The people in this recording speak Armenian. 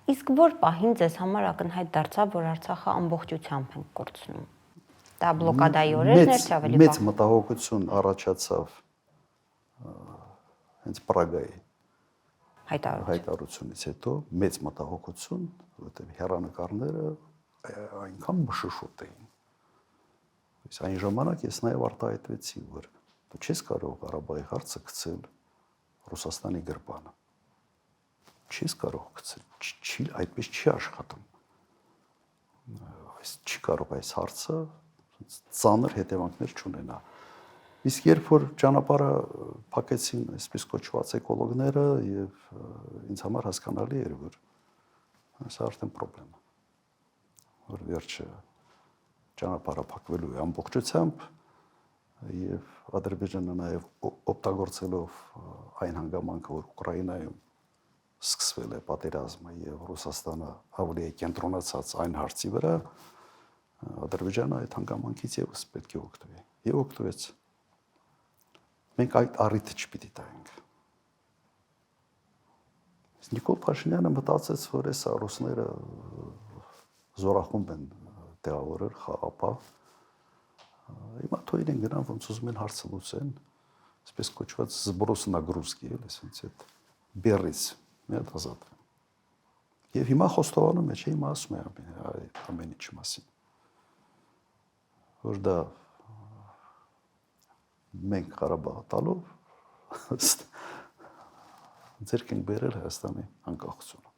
Իսկ որ պահին ձեզ համար ակնհայտ դարձավ, որ Արցախը ամբողջությամբ են կորցնում։ Դա բլոկադայի օրերն էր, թե ավելի մեծ մտահոգություն առաջացավ հենց Պրագայի հայտարարությունից հետո, մեծ մտահոգություն, որտեղ հեռանկարները այնքան մշուշոտ էին։ Այն ժամանակ ես նաև արտահայտվեցի, որ դու չես կարող Ղարաբաղի հարցը գցել Ռուսաստանի գրպանը։ Չես կարող գցել, այդպես չի աշխատում։ Չի կարող այս հարցը ծանր հետևանքներ չունենա։ Իսկ երբ որ ճանապարհը փակեցին այսպես կոչված էկոլոգները եւ ինձ համար հասկանալի էր, որ սա արդեն խնդրեմ է, որ վերջը ճանապարհը փակվելու է ամբողջությամբ եւ Ադրբեջանը նաեւ օգտագործելով այն հանգամանքը, որ Ուկրաինայում սկսվել է պատերազմը եւ Ռուսաստանը ավելի է կենտրոնացած այն հարցի վրա, Ադրբեջանը այդ հանգամանքից եւս պետք է օգտվի։ Եվ օգտվեց։ Մենք այդ առիթը չպիտի տայինք։ Նիկոլ Փաշինյանը մտածեց, որ այս ռուսները զորախումբ են տեղավորել խաղապահ։ Հիմա թույլ են գնան, ոնց ուզում են հարցը լուծեն, այսպես կոչված զբրոս նագրուսկի, այսինքն այդ բերից մի հատ ազատվեն։ Եվ հիմա խոստովանում է, չէ՞, հիմա ասում է ամեն ինչ մասին։ Որ դա մենք Ղարաբաղը տալով ձեռք ենք բերել Հայաստանի անկախությունը։